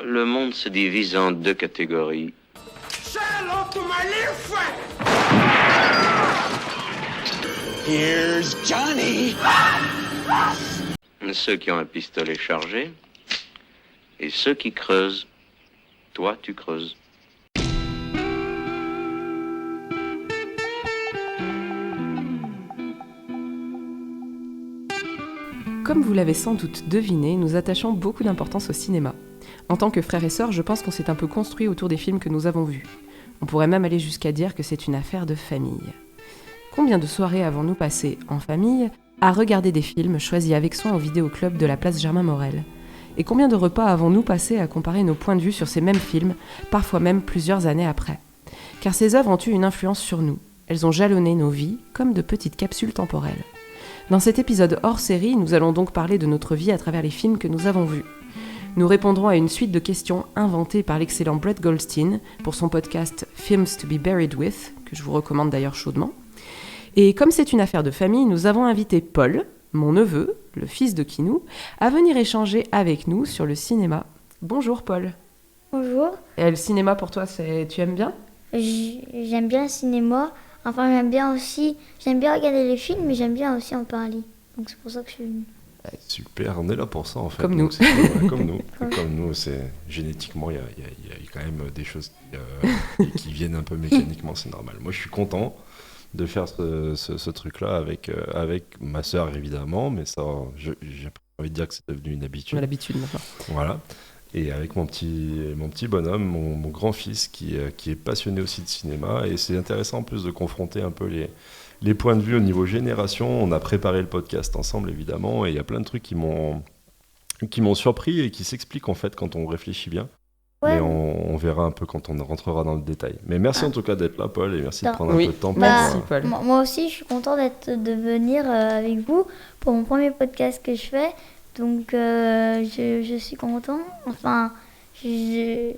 Le monde se divise en deux catégories. Here's Johnny. Ceux qui ont un pistolet chargé et ceux qui creusent. Toi, tu creuses. Comme vous l'avez sans doute deviné, nous attachons beaucoup d'importance au cinéma. En tant que frères et sœurs, je pense qu'on s'est un peu construit autour des films que nous avons vus. On pourrait même aller jusqu'à dire que c'est une affaire de famille. Combien de soirées avons-nous passées, en famille, à regarder des films choisis avec soin au vidéoclub de la place Germain-Morel ? Et combien de repas avons-nous passé à comparer nos points de vue sur ces mêmes films, parfois même plusieurs années après ? Car ces œuvres ont eu une influence sur nous. Elles ont jalonné nos vies comme de petites capsules temporelles. Dans cet épisode hors série, nous allons donc parler de notre vie à travers les films que nous avons vus. Nous répondrons à une suite de questions inventées par l'excellent Brett Goldstein pour son podcast Films to be Buried With, que je vous recommande d'ailleurs chaudement. Et comme c'est une affaire de famille, nous avons invité Paul, mon neveu, le fils de Kinou, à venir échanger avec nous sur le cinéma. Bonjour Paul. Bonjour. Et le cinéma pour toi, tu aimes bien ? J'aime bien le cinéma. Enfin, j'aime bien regarder les films, mais j'aime bien aussi en parler. Donc c'est pour ça que je suis venue. Super, on est là pour ça en fait. Comme nous. Donc, c'est comme nous. Comme nous, c'est génétiquement, il y a quand même des choses qui viennent un peu mécaniquement, c'est normal. Moi, je suis content de faire ce truc-là avec ma sœur évidemment, mais ça, j'ai envie de dire que c'est devenu une habitude. On a l'habitude maintenant. Voilà. Et avec mon petit bonhomme, mon grand-fils qui est passionné aussi de cinéma. Et c'est intéressant en plus de confronter un peu les points de vue au niveau génération. On a préparé le podcast ensemble évidemment et il y a plein de trucs qui m'ont surpris et qui s'expliquent en fait quand on réfléchit bien. Ouais. Mais on verra un peu quand on rentrera dans le détail. Mais merci en tout cas d'être là Paul et merci de prendre un Oui. peu de temps pour... Merci Paul. Moi aussi, je suis contente de venir avec vous pour mon premier podcast que je fais. Donc, je suis content. Enfin, j'ai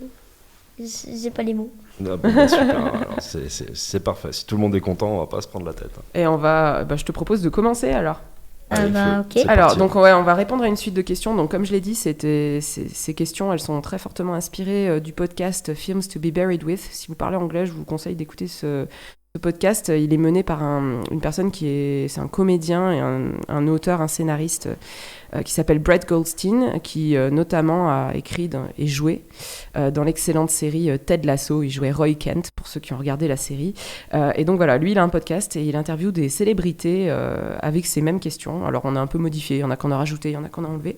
pas les mots. Ah, bah, super, alors, c'est parfait. Si tout le monde est content, on va pas se prendre la tête. Et je te propose de commencer alors. Allez, ok. c'est Alors, parti. donc on va répondre à une suite de questions. Donc, comme je l'ai dit, ces questions, elles sont très fortement inspirées du podcast Films to be Buried With. Si vous parlez anglais, je vous conseille d'écouter ce podcast. Il est mené par une personne c'est un comédien et un auteur, un scénariste qui s'appelle Brett Goldstein, qui notamment a écrit et joué dans l'excellente série Ted Lasso. Il jouait Roy Kent, pour ceux qui ont regardé la série. Et donc voilà, lui, il a un podcast et il interviewe des célébrités avec ces mêmes questions. Alors, on a un peu modifié, il y en a qu'on a rajouté, il y en a qu'on a enlevé.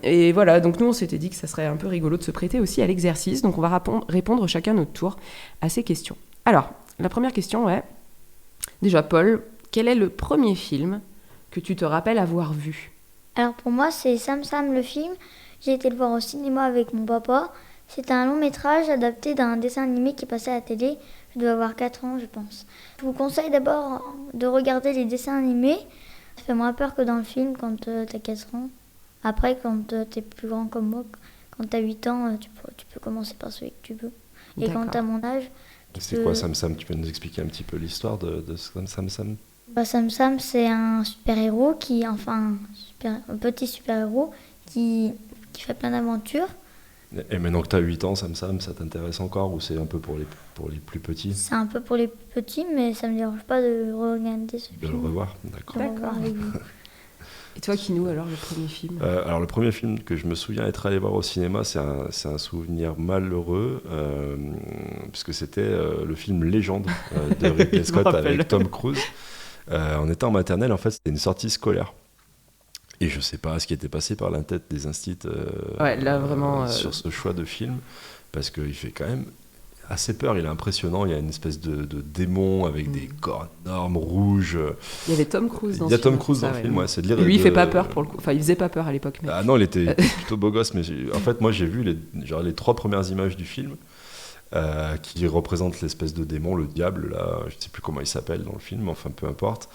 Et voilà, donc nous, on s'était dit que ça serait un peu rigolo de se prêter aussi à l'exercice. Donc, on va répondre chacun notre tour à ces questions. Alors, la première question est, déjà Paul, quel est le premier film que tu te rappelles avoir vu ? Alors pour moi, c'est Sam Sam le film. J'ai été le voir au cinéma avec mon papa. C'était un long métrage adapté d'un dessin animé qui passait à la télé. Je devais avoir 4 ans, je pense. Je vous conseille d'abord de regarder les dessins animés. Ça fait moins peur que dans le film quand t'as 4 ans. Après, quand t'es plus grand comme moi, quand t'as 8 ans, tu peux commencer par celui que tu veux. Et D'accord. quand t'as mon âge... C'est quoi Sam Sam ? Tu peux nous expliquer un petit peu l'histoire de Sam Sam ? Sam Sam, c'est un super-héros un petit super-héros qui fait plein d'aventures. Et maintenant que tu as 8 ans, Sam Sam, ça t'intéresse encore ou c'est un peu pour les plus petits ? C'est un peu pour les petits, mais ça me dérange pas de regarder ce De film. le revoir, d'accord. De le revoir avec vous. Et toi, Kinou, alors, le premier film ? Alors le premier film que je me souviens être allé voir au cinéma, c'est un souvenir malheureux, puisque c'était le film Légende de Ridley Scott avec Tom Cruise. On était en maternelle, en fait, c'était une sortie scolaire. Et je sais pas ce qui était passé par la tête des instits là, vraiment, sur ce choix de film, parce qu'il fait quand même assez peur, il est impressionnant, il y a une espèce de démon avec des corps énormes, rouges. Il y avait Tom Cruise dans Il y a ce film. Tom Cruise dans le film, ouais, c'est de lire. Lui, il fait pas peur pour le coup. Enfin, il faisait pas peur à l'époque. Mais... Ah non, il était plutôt beau gosse, mais en fait, moi j'ai vu les 3 premières images du film qui représentent l'espèce de démon, le diable, là, je sais plus comment il s'appelle dans le film, enfin peu importe.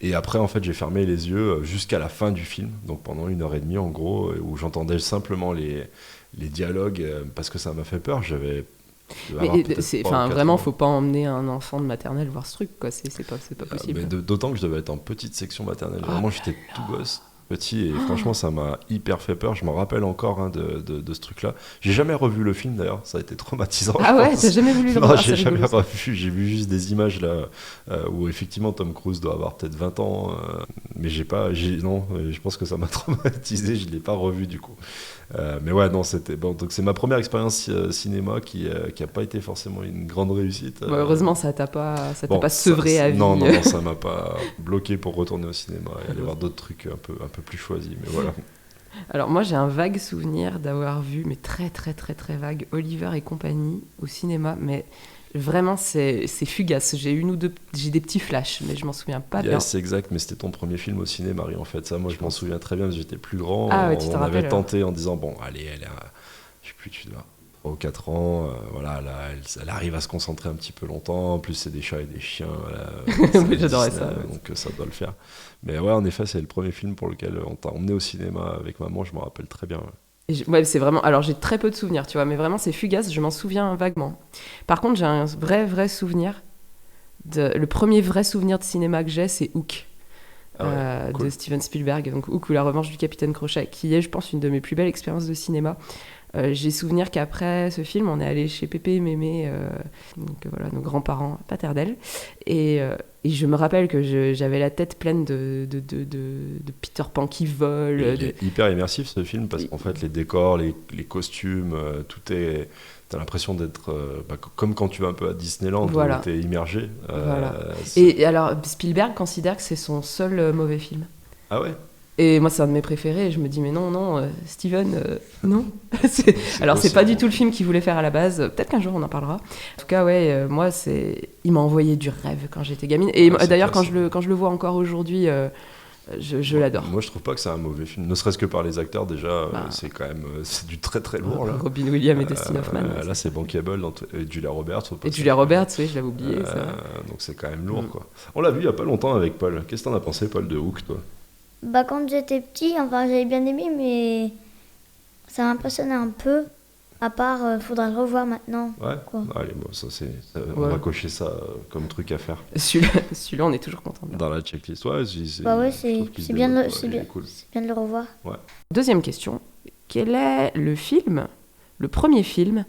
Et après, en fait, j'ai fermé les yeux jusqu'à la fin du film, donc pendant 1h30 en gros, où j'entendais simplement les dialogues, parce que ça m'a fait peur, vraiment, faut pas emmener un enfant de maternelle voir ce truc, quoi. C'est pas possible. Mais d'autant que je devais être en petite section maternelle. Vraiment, j'étais tout gosse. petit, et franchement, ça m'a hyper fait peur. Je me rappelle encore de ce truc-là. J'ai jamais revu le film d'ailleurs, ça a été traumatisant. Ah je ouais, pense. t'as jamais voulu le Non, revoir, j'ai c'est jamais rigolo, ça. revu. J'ai vu juste des images là où effectivement Tom Cruise doit avoir peut-être 20 ans, mais non, je pense que ça m'a traumatisé. Je l'ai pas revu du coup. Mais ouais, non, c'était bon. Donc c'est ma première expérience cinéma qui a pas été forcément une grande réussite. Bon, heureusement, ça t'a pas Bon, sevré à vie. Non, ça m'a pas bloqué pour retourner au cinéma et aller voir d'autres trucs un peu plus choisis. Mais voilà. Alors moi j'ai un vague souvenir d'avoir vu, mais très très très très vague, Oliver et compagnie au cinéma, mais vraiment c'est fugace. J'ai des petits flashs, mais je m'en souviens pas bien. C'est exact, mais c'était ton premier film au ciné, Marie, en fait. Ça, moi, je m'en souviens très bien, parce que j'étais plus grand. Ah ouais, tu te on rappelles, avait tenté en disant, bon, allez, je sais plus, tu dois 3 ou 4 ans, voilà, là, elle arrive à se concentrer un petit peu longtemps. En plus, c'est des chats et des chiens. Voilà, Oui, j'adorais Disney, ça. Ouais. Donc, ça doit le faire. Mais ouais, en effet, c'est le premier film pour lequel on t'a emmené au cinéma avec maman, je me rappelle très bien. Ouais. Ouais, c'est vraiment. Alors j'ai très peu de souvenirs, tu vois, mais vraiment c'est fugace. Je m'en souviens vaguement. Par contre, j'ai un vrai souvenir. Le premier vrai souvenir de cinéma que j'ai, c'est Hook. Ah ouais, cool. De Steven Spielberg, donc Hook ou La Revanche du Capitaine Crochet, qui est, je pense, une de mes plus belles expériences de cinéma. J'ai souvenir qu'après ce film, on est allé chez Pépé et Mémé, donc voilà, nos grands-parents paternels, et je me rappelle que j'avais la tête pleine de Peter Pan qui vole. Il est hyper immersif ce film parce qu'en fait les décors, les costumes, tout est. T'as l'impression d'être comme quand tu vas un peu à Disneyland, Voilà. où t'es immergé. Voilà. Et alors Spielberg considère que c'est son seul mauvais film. Ah ouais. Et moi, c'est un de mes préférés. Et je me dis, mais non, Steven, non. Alors, c'est possible. pas du tout le film qu'il voulait faire à la base. Peut-être qu'un jour, on en parlera. En tout cas, ouais, moi, il m'a envoyé du rêve quand j'étais gamine. Et d'ailleurs, quand je le vois encore aujourd'hui, je l'adore. Moi, je trouve pas que c'est un mauvais film. Ne serait-ce que par les acteurs, déjà, c'est quand même c'est du très très lourd. Là. Robin Williams et Dustin Hoffman. Là, c'est bankable. Et Julia Roberts. Et Julia Roberts, oui, je l'avais oublié. Donc, c'est quand même lourd, quoi. On l'a vu il y a pas longtemps avec Paul. Qu'est-ce que t'en as pensé, Paul, de Hook, toi? Bah, quand j'étais petit, enfin, j'avais bien aimé, mais ça m'impressionnait un peu. À part, faudra le revoir maintenant. Ouais. Quoi. Allez, bon, on va cocher ça comme truc à faire. Celui-là, on est toujours content. Dans la checklist, ouais. Bah ouais, je trouve qu'il c'est se bien, développe, c'est il est bien, cool. c'est bien de le revoir. Ouais. Deuxième question. Quel est le premier film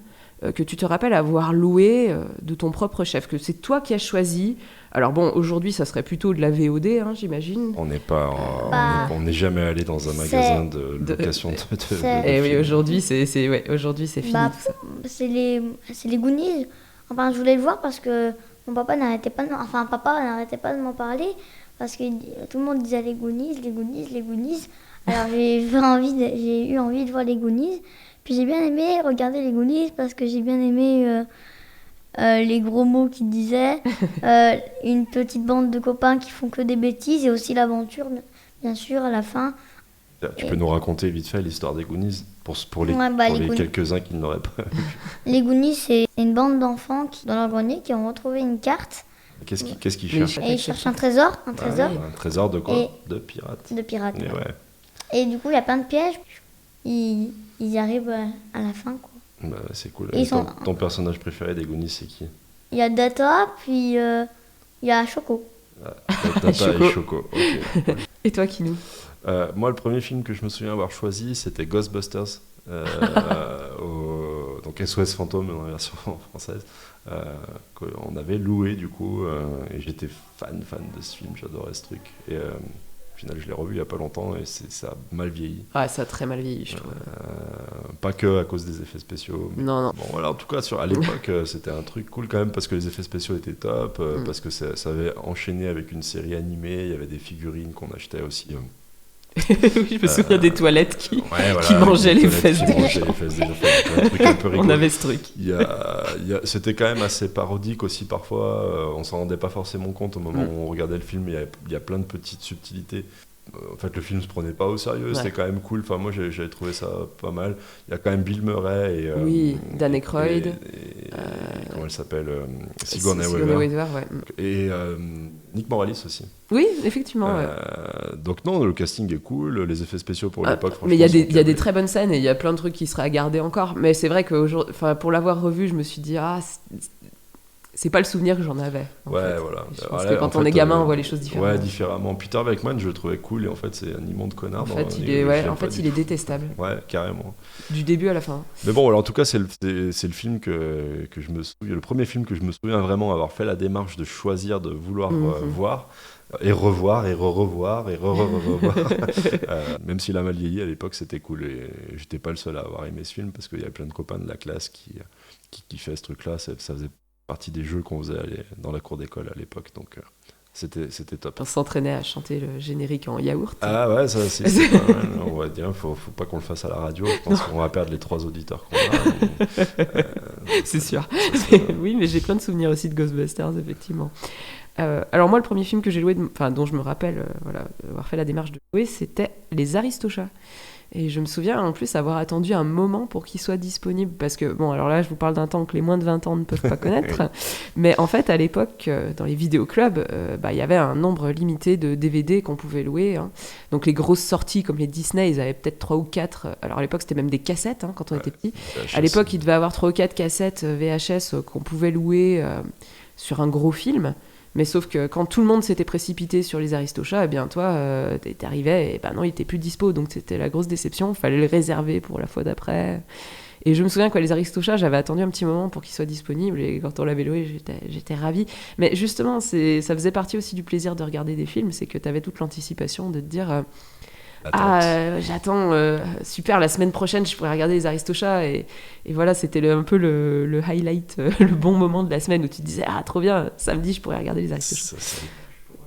que tu te rappelles avoir loué de ton propre chef, que c'est toi qui as choisi? Alors bon, aujourd'hui, ça serait plutôt de la VOD, hein, j'imagine. On n'est jamais allé dans un magasin de location de Et oui, films. aujourd'hui, c'est fini Bah, tout ça. c'est les Goonies. Enfin, je voulais le voir parce que mon papa n'arrêtait pas de m'en parler parce que tout le monde disait les Goonies, les Goonies, les Goonies. Alors j'ai eu envie de voir les Goonies. Puis j'ai bien aimé regarder les Goonies parce que j'ai bien aimé les gros mots qu'ils disaient, une petite bande de copains qui font que des bêtises et aussi l'aventure, bien sûr, à la fin. Tu peux nous raconter vite fait l'histoire des Goonies pour les Goonies. quelques-uns qui ne l'auraient pas vu. Les Goonies, c'est une bande d'enfants dans leur grenier qui ont retrouvé une carte Qu'est-ce qu'ils Mais cherchent? et ils cherchent un trésor. Un trésor de quoi? Et- De pirates. De pirates. Et ouais. Et du coup, il y a plein de pièges. Ils y arrivent à la fin, quoi. Bah, c'est cool. Ils Et sont- ton personnage préféré des Goonies, c'est qui? Il y a Data, puis il y a Choco. Tata Choco. et Choco. Ok. Et toi, Kinou? Moi, le premier film que je me souviens avoir choisi, c'était Ghostbusters. Donc SOS Fantôme dans la version française. Qu'on avait loué du coup. Et j'étais fan de ce film, j'adorais ce truc. Et au final, je l'ai revu il n'y a pas longtemps et ça a mal vieilli. Ouais, ça a très mal vieilli, je trouve. Pas que à cause des effets spéciaux. Mais Non. bon, voilà, en tout cas, à l'époque, c'était un truc cool quand même parce que les effets spéciaux étaient top, parce que ça avait enchaîné avec une série animée, il y avait des figurines qu'on achetait aussi. Oui, je me souviens des toilettes qui Voilà, mangeaient les des fesses toilettes qui des mangeaient gens. les fesses des gens. Enfin, un truc un peu rigolo. On avait ce truc. C'était quand même assez parodique aussi parfois. On s'en rendait pas forcément compte au moment où on regardait le film. Il y a plein de petites subtilités. En fait, le film se prenait pas au sérieux. Ouais. C'était quand même cool. Enfin, moi, j'avais trouvé ça pas mal. Il y a quand même Bill Murray et Oui, Dan Aykroyd. et comment elle s'appelle, Sigourney Weaver. Weaver, ouais. Et Nick Moralis aussi. Oui, effectivement. Ouais. Donc non, le casting est cool, les effets spéciaux pour l'époque, franchement. Mais il y a sont des calés. très bonnes scènes et il y a plein de trucs qui seraient à garder encore. Mais c'est vrai que pour l'avoir revu, je me suis dit, c'est pas le souvenir que j'en avais. En Ouais, fait. voilà. Je pense que quand on est gamin, on voit les choses différemment. Ouais, différemment. Peter Venkman, je le trouvais cool et en fait, c'est un immonde connard. En fait, il est détestable. Ouais, carrément. Du début à la fin. Mais bon, alors, en tout cas, c'est le film que je me souviens, le premier film que je me souviens vraiment avoir fait la démarche de choisir, de vouloir voir. Et revoir, et revoir, et revoir. Même s'il a mal vieilli, à l'époque, c'était cool. Et j'étais pas le seul à avoir aimé ce film, parce qu'il y avait plein de copains de la classe qui kiffaient ce truc-là. Ça faisait partie des jeux qu'on faisait dans la cour d'école à l'époque. Donc, c'était top. On s'entraînait à chanter le générique en yaourt. Ah ouais, ça, c'est pas mal. On va dire, faut pas qu'on le fasse à la radio. Je pense qu'on va perdre les 3 auditeurs qu'on a. C'est sûr. Oui, mais j'ai plein de souvenirs aussi de Ghostbusters, effectivement. Alors moi, le premier film que j'ai loué, dont je me rappelle avoir fait la démarche de louer, c'était Les Aristochats. Et je me souviens en plus avoir attendu un moment pour qu'il soit disponible, parce que, bon, alors là, je vous parle d'un temps que les moins de 20 ans ne peuvent pas connaître, mais en fait, à l'époque, dans les vidéoclubs, il y avait un nombre limité de DVD qu'on pouvait louer. Hein. Donc les grosses sorties, comme les Disney, ils avaient peut-être 3 ou 4, alors à l'époque, c'était même des cassettes, quand on était petit. VHS. À l'époque, il devait avoir 3 ou 4 cassettes VHS qu'on pouvait louer sur un gros film. Mais sauf que quand tout le monde s'était précipité sur Les Aristochats, eh bien toi, t'arrivais et non, il était plus dispo, donc c'était la grosse déception. Il fallait le réserver pour la fois d'après. Et je me souviens que Les Aristochats, j'avais attendu un petit moment pour qu'il soit disponible, et quand on l'avait loué, j'étais ravie. Mais justement, ça faisait partie aussi du plaisir de regarder des films, c'est que t'avais toute l'anticipation de te dire... j'attends, super, la semaine prochaine je pourrais regarder Les Aristochats, et voilà, c'était un peu le highlight, le bon moment de la semaine où tu te disais trop bien, samedi je pourrais regarder Les Aristochats.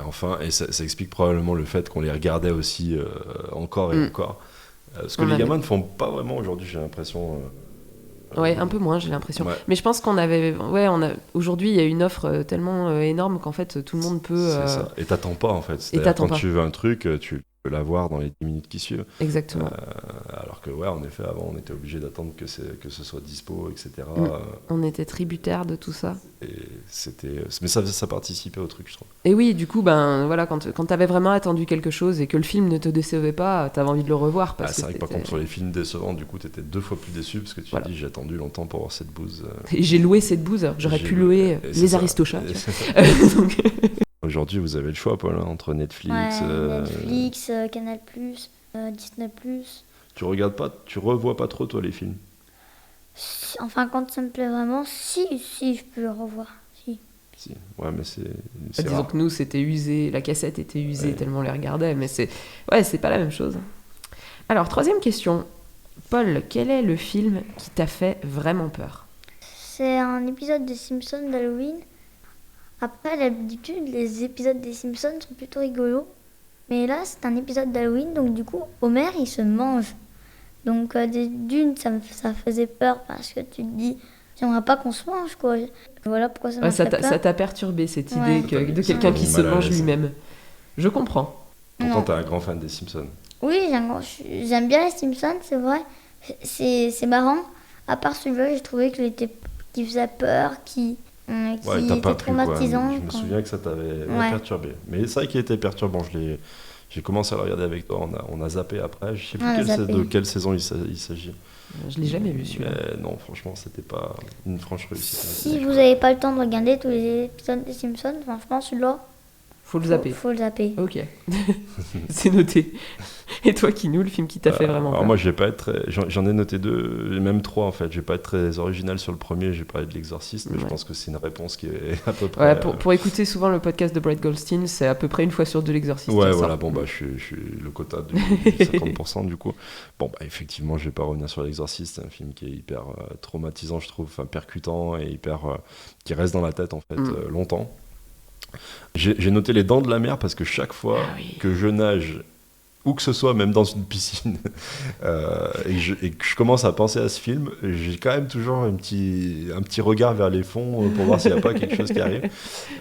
Enfin, et ça explique probablement le fait qu'on les regardait aussi encore et encore, ce que les gamins ne font pas vraiment aujourd'hui, j'ai l'impression. Ouais, un peu moins, j'ai l'impression. Ouais. Mais je pense qu'on avait... aujourd'hui, il y a une offre tellement énorme qu'en fait, tout le monde peut... C'est ça. Et t'attends pas, en fait. C'est-à-dire, quand tu veux un truc, tu peux l'avoir dans les 10 minutes qui suivent. Exactement. Alors que, en effet, avant, on était obligé d'attendre que ce soit dispo, etc. On était tributaire de tout ça. Mais ça participait au truc, je trouve. Et oui, du coup, quand t'avais vraiment attendu quelque chose et que le film ne te décevait pas, t'avais envie de le revoir. C'est vrai que par contre, sur les films décevants, du coup, t'étais 2 fois plus déçu, parce que tu te dis, j'ai attendu longtemps pour voir cette bouse. Et j'ai loué cette bouse, alors j'aurais pu louer Les Aristochats. Donc... Aujourd'hui, vous avez le choix, Paul, entre Netflix... Netflix, Canal+, Disney+. Tu revois pas trop, toi, les films? Enfin, quand ça me plaît vraiment, si je peux le revoir. Si. Ouais, mais c'est disons rare. Que nous, c'était usé, la cassette était usée tellement on les regardait, mais c'est pas la même chose. Alors, 3e question. Paul, quel est le film qui t'a fait vraiment peur? C'est un épisode des Simpsons d'Halloween. Après, d'habitude, les épisodes des Simpsons sont plutôt rigolos. Mais là, c'est un épisode d'Halloween, donc du coup, Homer, il se mange. Donc, d'une, ça faisait peur parce que tu te dis, j'aimerais pas qu'on se mange, quoi. Voilà pourquoi ça m'a fait peur. Ça t'a perturbé, cette idée de quelqu'un qui se mange lui-même. Je comprends. Pourtant, t'es un grand fan des Simpsons. Oui, j'aime bien les Simpsons, c'est vrai. C'est marrant. À part celui-là, j'ai trouvé qu'il faisait peur, qui était traumatisant. Je me souviens que ça t'avait perturbé. Mais c'est vrai qu'il était perturbant. J'ai commencé à le regarder avec toi. On a zappé après. Je sais plus de quelle saison il s'agit. Je l'ai jamais vu, celui-là. Non, franchement, c'était pas une franche réussite. Si vous n'avez pas le temps de regarder tous les épisodes des Simpsons, franchement, celui-là, faut le zapper. Faut le zapper. Ok, c'est noté. Et toi, Kinou, le film qui t'a fait vraiment peur? Alors moi, je vais pas être j'en ai noté 2, même 3 en fait. Je vais pas être très original sur le premier. J'ai parlé de l'Exorciste, mais je pense que c'est une réponse qui est à peu près. Pour écouter souvent le podcast de Brett Goldstein, c'est à peu près une fois sur 2 l'Exorciste. Ouais, voilà. Bon je suis le quota du 50% du coup. Bon effectivement, je vais pas revenir sur l'Exorciste. C'est un film qui est hyper traumatisant, je trouve, enfin percutant et hyper qui reste dans la tête en fait longtemps. J'ai noté Les Dents de la Mer parce que chaque fois que je nage, où que ce soit, même dans une piscine, et que je commence à penser à ce film, j'ai quand même toujours un petit regard vers les fonds pour voir s'il n'y a pas quelque chose qui arrive.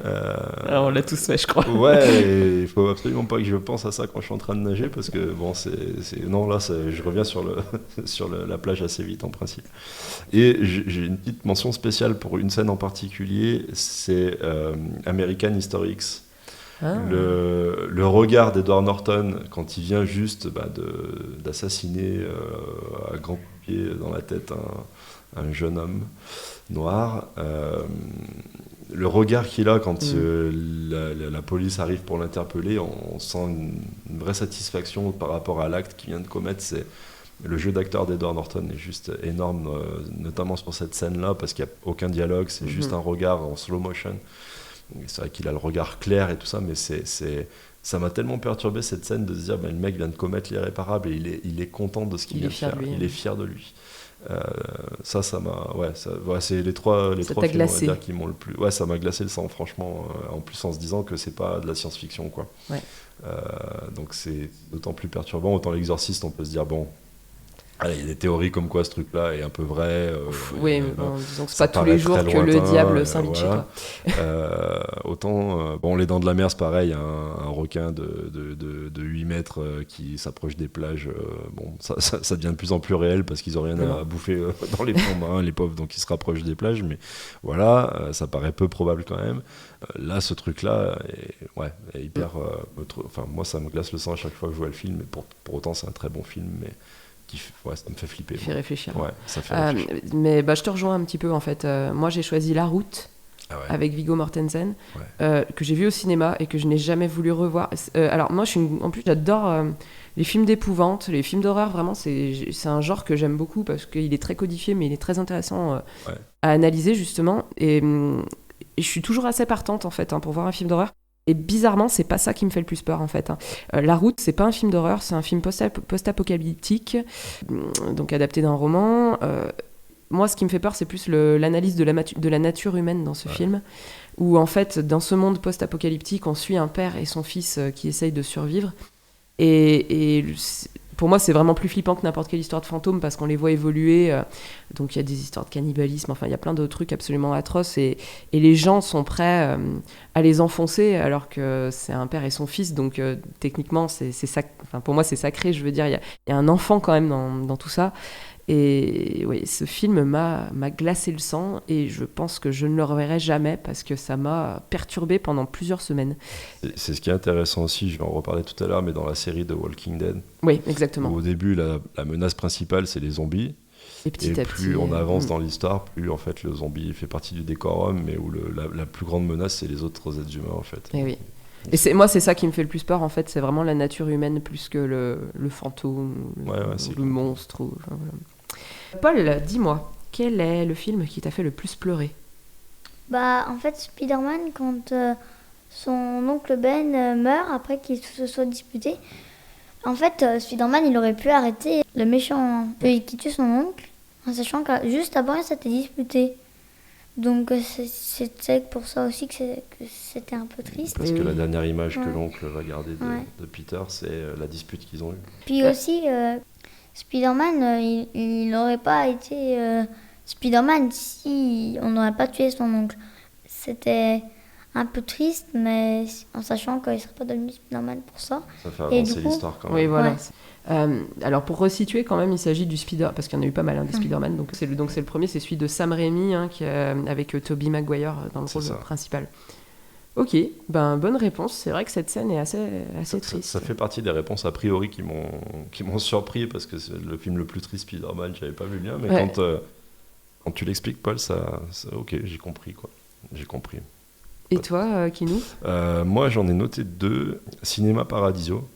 Alors on l'a tous fait, je crois. Ouais, il faut absolument pas que je pense à ça quand je suis en train de nager, parce que bon, non, là, je reviens sur la plage assez vite en principe. Et j'ai une petite mention spéciale pour une scène en particulier, c'est American History X. Le regard d'Edward Norton quand il vient juste d'assassiner à grands coups de pied dans la tête un jeune homme noir, le regard qu'il a quand la police arrive pour l'interpeller, on sent une vraie satisfaction par rapport à l'acte qu'il vient de commettre. Le jeu d'acteur d'Edward Norton est juste énorme, notamment sur cette scène-là, parce qu'il n'y a aucun dialogue, c'est juste un regard en slow motion. C'est vrai qu'il a le regard clair et tout ça, mais ça m'a tellement perturbé cette scène de se dire le mec vient de commettre l'irréparable et il est content de ce qu'il vient de faire, il est fier de lui. Ça m'a c'est les trois films on va dire, qui m'ont le plus ça m'a glacé le sang franchement, en plus en se disant que c'est pas de la science-fiction quoi. Donc c'est d'autant plus perturbant. Autant l'Exorciste on peut se dire bon, allez, il y a des théories comme quoi ce truc-là est un peu vrai. Disons que c'est pas tous les jours que le diable s'invite chez toi. Autant, les Dents de la Mer, c'est pareil, un requin de 8 mètres qui s'approche des plages. Ça devient de plus en plus réel parce qu'ils n'ont rien à bouffer dans les fonds marins, les pauvres, donc ils se rapprochent des plages. Mais voilà, ça paraît peu probable quand même. Là, ce truc-là est hyper. Moi, ça me glace le sang à chaque fois que je vois le film, mais pour autant, c'est un très bon film. Mais ça me fait flipper. Ça fait réfléchir. Ouais, ça fait réfléchir. Mais je te rejoins un petit peu en fait. Moi j'ai choisi La Route avec Viggo Mortensen que j'ai vu au cinéma et que je n'ai jamais voulu revoir. Alors moi en plus j'adore les films d'épouvante, les films d'horreur. Vraiment c'est un genre que j'aime beaucoup parce qu'il est très codifié mais il est très intéressant à analyser justement. Et je suis toujours assez partante en fait pour voir un film d'horreur. Et bizarrement, c'est pas ça qui me fait le plus peur en fait. La Route, c'est pas un film d'horreur, c'est un film post-apocalyptique, donc adapté d'un roman. Moi, ce qui me fait peur, c'est plus l'analyse de la nature humaine dans ce film, où en fait, dans ce monde post-apocalyptique, on suit un père et son fils qui essayent de survivre. Et pour moi, c'est vraiment plus flippant que n'importe quelle histoire de fantôme parce qu'on les voit évoluer. Donc, il y a des histoires de cannibalisme. Enfin, il y a plein de trucs absolument atroces. Et les gens sont prêts à les enfoncer alors que c'est un père et son fils. Donc, techniquement, pour moi, c'est sacré. Je veux dire, il y a un enfant quand même dans tout ça. Et oui, ce film m'a glacé le sang et je pense que je ne le reverrai jamais parce que ça m'a perturbé pendant plusieurs semaines. C'est ce qui est intéressant aussi, je vais en reparler tout à l'heure, mais dans la série de Walking Dead. Oui, exactement. Où au début, la menace principale, c'est les zombies. Et plus on avance dans l'histoire, plus en fait le zombie fait partie du décorum, mais où la plus grande menace, c'est les autres êtres humains en fait. Et oui. Et moi, c'est ça qui me fait le plus peur, en fait. C'est vraiment la nature humaine plus que le fantôme, le monstre. Voilà. Paul, dis-moi, quel est le film qui t'a fait le plus pleurer ? En fait, Spider-Man, quand son oncle Ben meurt, après qu'il se soit disputé, en fait, Spider-Man, il aurait pu arrêter le méchant qui tue son oncle, en sachant que juste avant, il s'était disputé. Donc c'est pour ça aussi que c'était un peu triste. Parce que la dernière image que l'oncle va garder de Peter, c'est la dispute qu'ils ont eue. Puis aussi, Spider-Man, il n'aurait pas été Spider-Man si on n'aurait pas tué son oncle. C'était un peu triste, mais en sachant qu'il ne serait pas devenu Spider-Man pour ça. Ça fait avancer l'histoire quand même. Oui, voilà. Alors pour resituer quand même, il s'agit du parce qu'il y en a eu pas mal des Spider-Man. Donc c'est le premier, c'est celui de Sam Raimi avec Tobey Maguire dans le rôle principal. Ok, bonne réponse. C'est vrai que cette scène est assez triste. Ça fait partie des réponses a priori qui m'ont surpris parce que c'est le film le plus triste Spider-Man. J'avais pas vu le lien, mais quand tu l'expliques, Paul, ça ok, j'ai compris quoi. J'ai compris. Et toi, Kinou ? Moi, j'en ai noté 2. Cinéma Paradiso.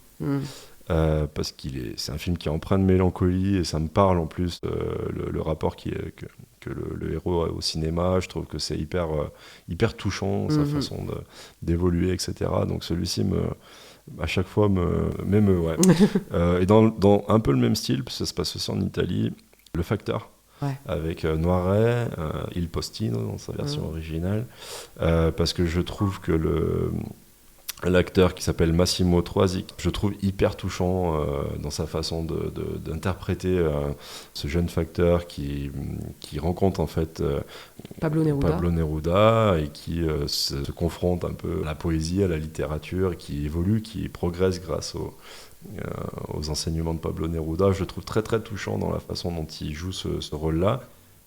Parce c'est un film qui est empreint de mélancolie et ça me parle en plus, le rapport que le héros a au cinéma. Je trouve que c'est hyper touchant, sa façon d'évoluer, etc. Donc celui-ci, à chaque fois, m'émeut. Ouais. Et dans un peu le même style, parce que ça se passe aussi en Italie, Le Facteur. Avec Noiret, Il Postino dans sa version originale, parce que je trouve que l'acteur qui s'appelle Massimo Troisi, je trouve hyper touchant dans sa façon d'interpréter ce jeune facteur qui rencontre en fait Pablo Neruda et qui se confronte un peu à la poésie, à la littérature, qui évolue, qui progresse grâce aux enseignements de Pablo Neruda. Je le trouve très très touchant dans la façon dont il joue ce rôle-là.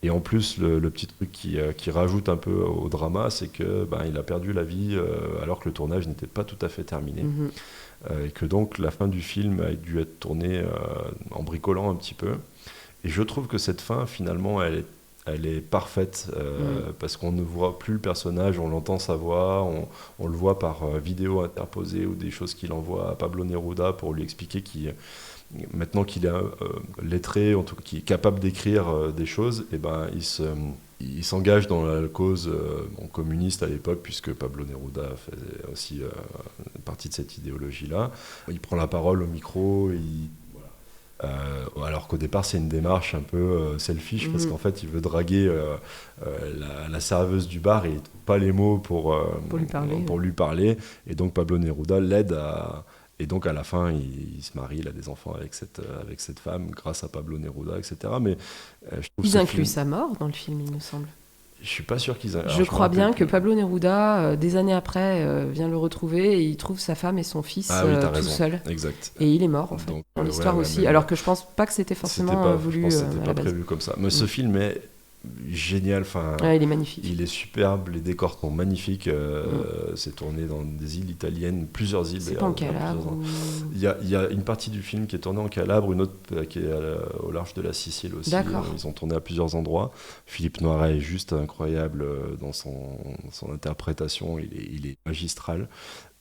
Et en plus, le petit truc qui rajoute un peu au drama, c'est que il a perdu la vie alors que le tournage n'était pas tout à fait terminé. Et que donc la fin du film a dû être tournée en bricolant un petit peu. Et je trouve que cette fin, finalement, elle Elle est parfaite parce qu'on ne voit plus le personnage, on l'entend sa voix, on le voit par vidéo interposée ou des choses qu'il envoie à Pablo Neruda pour lui expliquer maintenant qu'il est lettré, en tout cas, qu'il est capable d'écrire des choses, et ben il s'engage dans la cause communiste à l'époque, puisque Pablo Neruda faisait aussi partie de cette idéologie-là. Il prend la parole au micro, alors qu'au départ c'est une démarche un peu selfish, parce qu'en fait il veut draguer la serveuse du bar et il ne trouve pas les mots pour lui parler, et donc Pablo Neruda l'aide et donc à la fin il se marie, il a des enfants avec cette femme grâce à Pablo Neruda, etc. Mais je trouve ils incluent sa mort dans le film, il me semble. Je suis pas sûr qu'ils. Je crois bien que Pablo Neruda, des années après, vient le retrouver et il trouve sa femme et son fils tout seul. Exact. Et il est mort en fait. Donc, dans l'histoire aussi. Alors que je pense pas que c'était forcément voulu. Je pense que c'était pas prévu comme ça. Mais ce film est génial. Enfin, il est magnifique. Il est superbe. Les décors sont magnifiques. C'est tourné dans des îles italiennes, plusieurs îles. C'est pas en Calabre. Il y a une partie du film qui est tournée en Calabre, une autre qui est au large de la Sicile aussi. D'accord. Ils ont tourné à plusieurs endroits. Philippe Noiret est juste incroyable dans son interprétation. Il est magistral.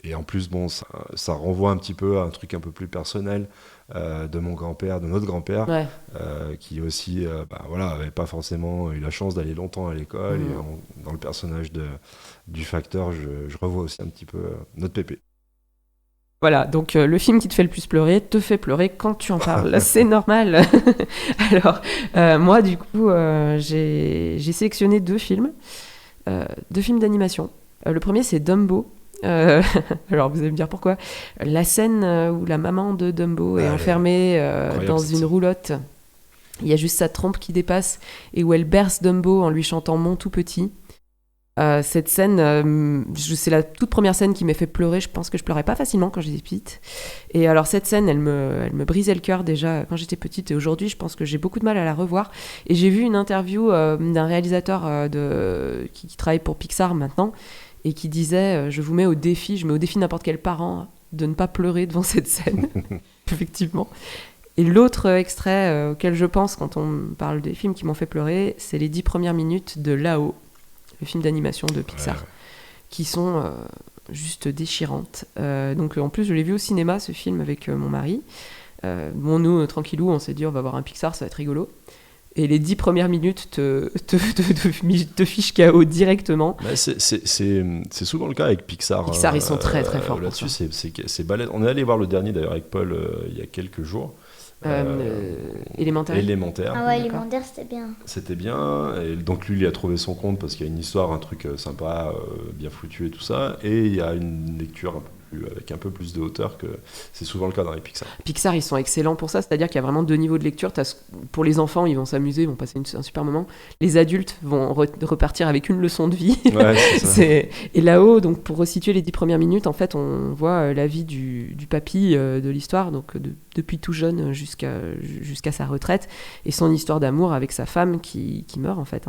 Et en plus, bon, ça renvoie un petit peu à un truc un peu plus personnel de mon grand-père, de notre grand-père, qui aussi avait pas forcément eu la chance d'aller longtemps à l'école. Et dans le personnage du facteur, je revois aussi un petit peu notre pépé. Voilà, donc le film qui te fait le plus pleurer te fait pleurer quand tu en parles. C'est normal. Alors, moi, du coup, j'ai sélectionné deux films d'animation. Le premier, c'est Dumbo. Alors vous allez me dire pourquoi. La scène où la maman de Dumbo est enfermée dans une roulotte, il y a juste sa trompe qui dépasse et où elle berce Dumbo en lui chantant Mon tout petit. Cette scène, c'est la toute première scène qui m'a fait pleurer. Je pense que je pleurais pas facilement quand j'étais petite. Et alors cette scène, elle me brisait le cœur déjà quand j'étais petite, et aujourd'hui je pense que j'ai beaucoup de mal à la revoir. Et j'ai vu une interview d'un réalisateur qui travaille pour Pixar maintenant, et qui disait je mets au défi n'importe quel parent de ne pas pleurer devant cette scène. Effectivement. Et l'autre extrait auquel je pense quand on parle des films qui m'ont fait pleurer, c'est les 10 premières minutes de Là-haut, le film d'animation de Pixar, qui sont juste déchirantes. Donc en plus je l'ai vu au cinéma, ce film, avec mon mari. Nous, tranquillou, on s'est dit on va voir un Pixar, ça va être rigolo. Et les 10 premières minutes te fichent KO directement. Bah c'est souvent le cas avec Pixar. Pixar, ils sont très très forts là-dessus, c'est balèze. On est allé voir le dernier d'ailleurs avec Paul il y a quelques jours. Élémentaire. Ah ouais, Élémentaire, c'était bien. C'était bien. Et donc lui, il a trouvé son compte parce qu'il y a une histoire, un truc sympa, bien foutu et tout ça. Et il y a une lecture avec un peu plus de hauteur, que c'est souvent le cas dans les Pixar. Pixar, ils sont excellents pour ça, c'est-à-dire qu'il y a vraiment deux niveaux de lecture. Pour les enfants, ils vont s'amuser, ils vont passer un super moment. Les adultes vont repartir avec une leçon de vie. Ouais, c'est ça. Et Là-haut, donc pour resituer les 10 premières minutes, en fait, on voit la vie du papy de l'histoire, donc depuis tout jeune jusqu'à sa retraite, et son histoire d'amour avec sa femme qui meurt en fait.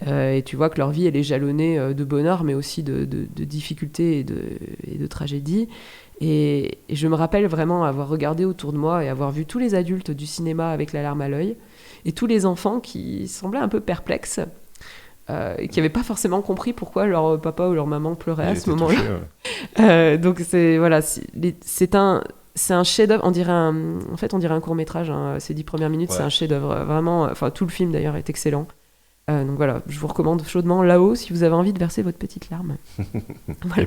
Et tu vois que leur vie, elle est jalonnée de bonheur, mais aussi de difficultés et de tragédies. Et je me rappelle vraiment avoir regardé autour de moi et avoir vu tous les adultes du cinéma avec la larme à l'œil, et tous les enfants qui semblaient un peu perplexes, et qui n'avaient pas forcément compris pourquoi leur papa ou leur maman pleurait à ce moment-là. Touché, donc c'est un chef-d'œuvre. On dirait un court-métrage. Ces 10 premières minutes, c'est un chef-d'œuvre. Vraiment, tout le film d'ailleurs est excellent. Donc voilà, je vous recommande chaudement Là-haut si vous avez envie de verser votre petite larme. Voilà.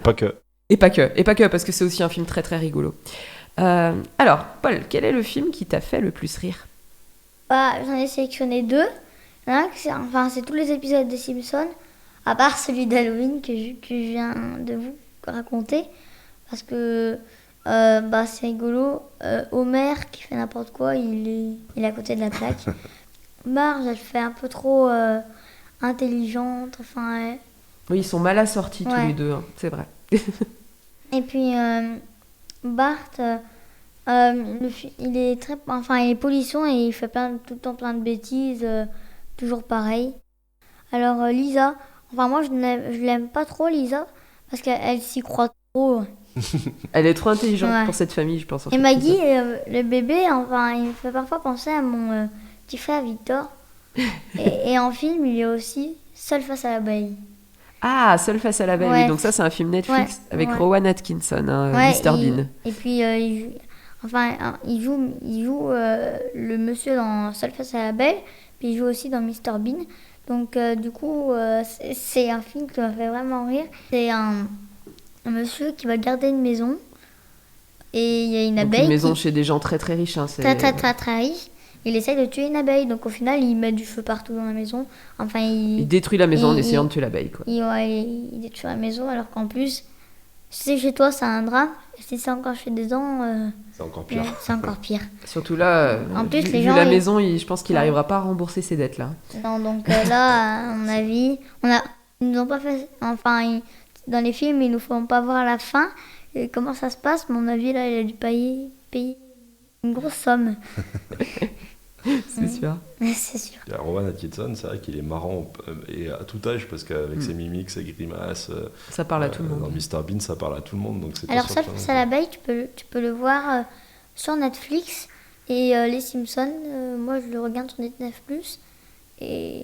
Et pas que, parce que c'est aussi un film très très rigolo. Alors, Paul, quel est le film qui t'a fait le plus rire ? J'en ai sélectionné deux. Il y en a un c'est tous les épisodes des Simpsons, à part celui d'Halloween que je viens de vous raconter, parce que c'est rigolo. Homer qui fait n'importe quoi, il est à côté de la plaque. Marge, elle fait un peu trop intelligente. Oui, ils sont mal assortis tous les deux, c'est vrai. Et puis Bart, il est polisson et il fait tout le temps plein de bêtises, toujours pareil. Alors Lisa, moi je l'aime pas trop, Lisa, parce qu'elle s'y croit trop. Elle est trop intelligente pour cette famille, je pense. Et Maggie, le bébé, il me fait parfois penser à mon petit frère Victor. Et en film, il y a aussi Seul face à l'abeille. Ah, Seul face à l'abeille, Ouais. oui. Donc ça, c'est un film Netflix avec ouais. Rowan Atkinson, hein, Ouais, Mr Bean. et puis, il joue le monsieur dans Seul face à l'abeille, puis il joue aussi dans Mr Bean. Donc, du coup, c'est un film qui m'a fait vraiment rire. C'est un monsieur qui va garder une maison, et il y a une Donc abeille une maison qui chez des gens très très riches. Hein, c'est... très riche. Il essaye de tuer une abeille, donc au final, il met du feu partout dans la maison. Enfin, Il détruit la maison en il- essayant de tuer l'abeille, quoi. il détruit la maison, alors qu'en plus, si c'est chez toi, c'est un drame. Et si c'est encore chez des gens, C'est encore pire. c'est encore pire. Surtout là, En plus, vu les gens, la ils- maison, je pense qu'il Ouais. n'arrivera pas à rembourser ses dettes, là. Non, donc là, à mon avis, ils nous ont pas fait. Enfin, dans les films, ils nous font pas voir la fin. Et comment ça se passe? À mon avis, là, il a dû payer une grosse somme. C'est sûr. C'est sûr. Il y a Rowan Atkinson, c'est vrai qu'il est marrant et à tout âge parce qu'avec ses mimiques, ses grimaces, Ça parle à tout le dans monde. Mr Bean, ça parle à tout le monde. Donc c'est pas Alors, Seul surprenant. face à l'abeille, tu peux le voir sur Netflix. Et Les Simpsons, moi, je le regarde sur Disney+. Et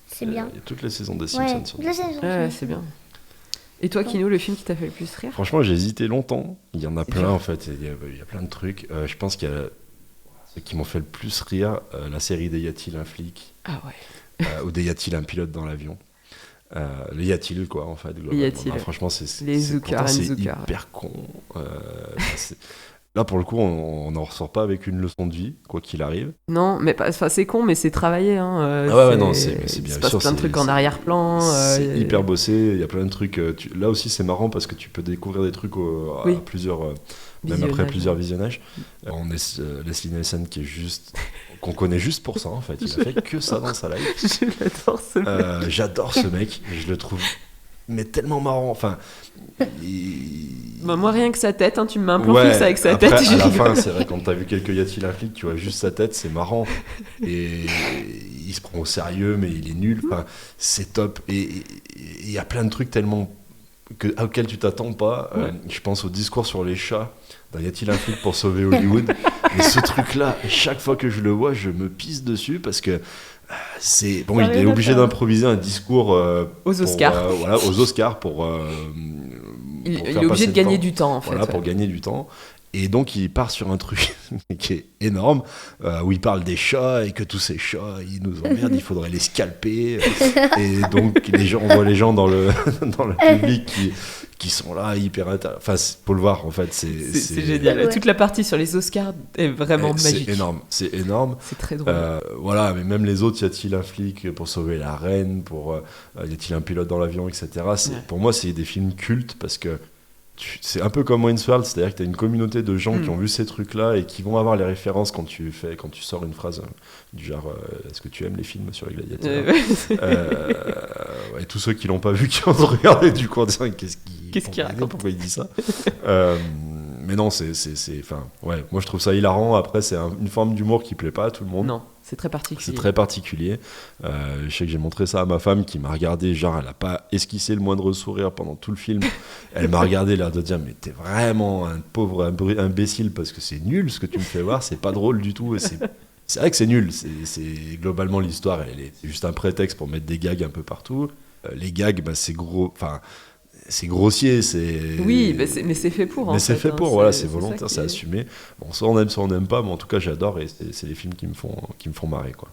c'est bien. Il y a toutes les saisons des Simpsons Ouais, sur toutes les Disney. saisons. Ouais, c'est bien. Et toi, Kino, le film qui t'a fait le plus rire? Franchement, j'ai hésité longtemps. Il y en a C'est plein dur. en fait. Il y a plein de trucs. Je pense qu'il y a ceux qui m'ont fait le plus rire, la série des Y a-t-il un flic Ah ouais. ou des Y a-t-il un pilote dans l'avion. Les Y a-t-il quoi en fait. globalement. Y a-t-il. Non, franchement, c'est Les c'est- Zucker pourtant, and c'est Zucker. hyper con. C'est- Là pour le coup, on n'en ressort pas avec une leçon de vie, quoi qu'il arrive. Non, mais c'est con, mais c'est travaillé. Hein. Ouais, non, c'est bien Il se sûr, passe plein de c'est- trucs en c'est- arrière-plan. C'est hyper bossé, il y a plein de trucs. Là aussi, c'est marrant parce que tu peux découvrir des trucs à Oui. plusieurs, même Visionnage. après plusieurs visionnages. On est Leslie Nielsen qui est juste, qu'on connaît juste pour ça en fait. Il a fait que ça dans sa life. J'adore ce mec. J'adore ce mec, je le trouve mais tellement marrant. Enfin, Bah, moi, rien que sa tête, hein, tu me mets un plan ouais, fixe avec sa après, tête. à je la rigole. fin, c'est vrai, quand t'as vu quelques Y a-t-il un flic, tu vois juste sa tête, c'est marrant. Et il se prend au sérieux, mais il est nul. Enfin, c'est top. Et il y a plein de trucs tellement auxquels tu t'attends pas. Ouais. Je pense au discours sur les chats. Y a-t-il un flic pour sauver Hollywood? Mais ce truc-là, chaque fois que je le vois, je me pisse dessus parce que c'est bon. Ça a Il est rien à obligé faire. d'improviser un discours Aux Oscars. voilà, aux Oscars pour. Il pour est faire obligé passer de le gagner temps. du temps, en fait. Voilà, pour ouais. gagner du temps. Et donc, il part sur un truc qui est énorme, où il parle des chats et que tous ces chats, ils nous emmerdent, il faudrait les scalper. Et donc, on voit les gens dans le public qui sont là, hyper Enfin, faut le voir, en fait. C'est génial. Ouais. Toute la partie sur les Oscars est vraiment magique. C'est énorme. C'est très drôle. Voilà, mais même les autres, y a-t-il un flic pour sauver la reine, y a-t-il un pilote dans l'avion, etc. Ouais. Pour moi, c'est des films cultes parce que c'est un peu comme Wayne's World, c'est-à-dire que tu as une communauté de gens qui ont vu ces trucs-là et qui vont avoir les références quand tu sors une phrase du genre est-ce que tu aimes les films sur les gladiateurs? Ouais, tous ceux qui l'ont pas vu, qui ont regardé du coup en disant Qu'est-ce qu'il raconte? pourquoi il dit ça? Mais non, enfin, ouais, moi je trouve ça hilarant. Après, c'est une forme d'humour qui plaît pas à tout le monde. Non, c'est très particulier. C'est très particulier. Je sais que j'ai montré ça à ma femme qui m'a regardé, genre elle a pas esquissé le moindre sourire pendant tout le film. Elle m'a regardé l'air de dire mais t'es vraiment un pauvre imbécile parce que c'est nul ce que tu me fais voir, c'est pas drôle du tout. Et c'est vrai que c'est nul. C'est globalement l'histoire, c'est juste un prétexte pour mettre des gags un peu partout. Les gags, bah, c'est gros. Enfin, c'est grossier, Oui, mais c'est fait pour. Mais en c'est fait hein, pour, voilà, c'est ça volontaire, qui c'est est- assumé. Bon, soit on aime pas, mais en tout cas, j'adore et c'est les films qui me font marrer, quoi.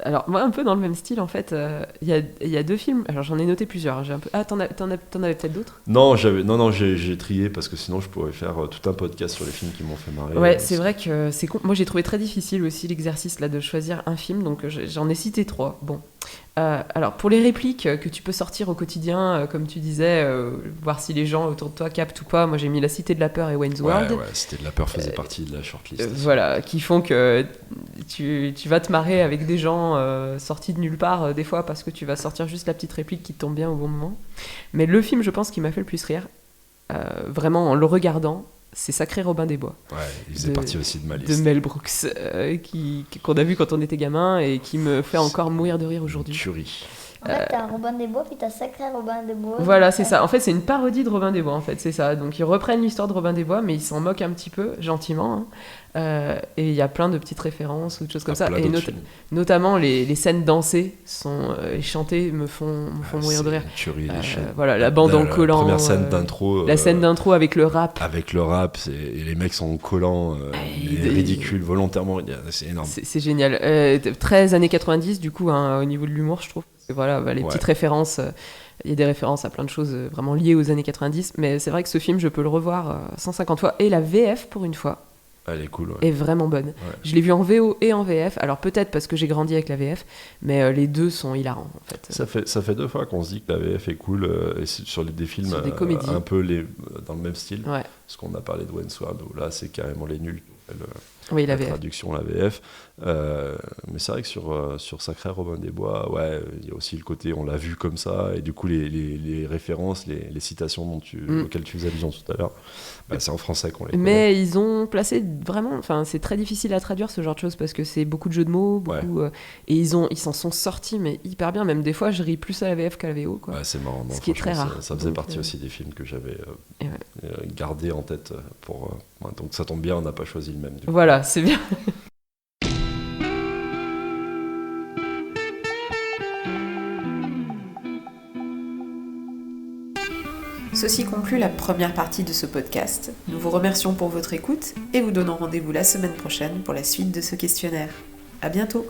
Alors, moi, un peu dans le même style, en fait, il y a deux films. Alors, j'en ai noté plusieurs. J'ai un peu... Ah, t'en avais peut-être d'autres? Non, j'ai trié parce que sinon je pourrais faire tout un podcast sur les films qui m'ont fait marrer. Ouais, c'est vrai que c'est con. Moi, j'ai trouvé très difficile aussi l'exercice là de choisir un film, donc j'en ai cité 3. Bon. Alors, pour les répliques que tu peux sortir au quotidien, comme tu disais, voir si les gens autour de toi captent ou pas, moi j'ai mis La Cité de la Peur et Wayne's World. Ouais, Cité de la Peur faisait partie de la shortlist. Voilà, qui font que tu vas te marrer avec des gens sortis de nulle part, des fois, parce que tu vas sortir juste la petite réplique qui te tombe bien au bon moment. Mais le film, je pense, qui m'a fait le plus rire, vraiment en le regardant, c'est Sacré Robin des Bois. Ouais, il faisait partie aussi de ma De liste. Mel Brooks, qu'on a vu quand on était gamin et qui me fait encore mourir de rire aujourd'hui. Tuerie. En fait, t'as Robin des Bois, puis t'as Sacré Robin des Bois. Voilà, c'est ça. En fait, c'est une parodie de Robin des Bois, en fait, c'est ça. Donc, ils reprennent l'histoire de Robin des Bois, mais ils s'en moquent un petit peu, gentiment. Hein. Et il y a plein de petites références ou de choses comme ça. Et notamment, les scènes dansées sont chantées me font mourir de rire. Tuerie, voilà, la bande en collant. La première scène d'intro. La scène d'intro avec le rap. Avec le rap, et les mecs sont en collant, ridicules, volontairement. C'est énorme. C'est génial. Très années 90, du coup, hein, au niveau de l'humour, je trouve. Voilà, les petites références. Il y a des références à plein de choses vraiment liées aux années 90. Mais c'est vrai que ce film, je peux le revoir 150 fois. Et la VF, pour une fois, elle est cool. Est vraiment bonne. Ouais. Je l'ai vue en VO et en VF. Alors peut-être parce que j'ai grandi avec la VF, mais les deux sont hilarants, en fait. Ça fait 2 fois qu'on se dit que la VF est cool et sur des films des comédies. Un peu dans le même style. Ouais. Parce qu'on a parlé de Wentworth, où là, c'est carrément les nuls. Oui, la traduction, la VF. Mais c'est vrai que sur Sacré Robin des Bois, il y a aussi le côté, on l'a vu comme ça, et du coup, les références, les citations auxquelles tu faisais allusion tout à l'heure, c'est en français qu'on les connaît. Mais ils ont placé vraiment... Enfin, c'est très difficile à traduire, ce genre de choses, parce que c'est beaucoup de jeux de mots, et ils s'en sont sortis, mais hyper bien. Même des fois, je ris plus à la VF qu'à la VO, quoi. C'est marrant. Ce qui est très rare. Ça faisait partie aussi des films que j'avais gardés en tête pour... donc ça tombe bien, on n'a pas choisi le même. Voilà, c'est bien. Ceci conclut la première partie de ce podcast. Nous vous remercions pour votre écoute et vous donnons rendez-vous la semaine prochaine pour la suite de ce questionnaire. À bientôt!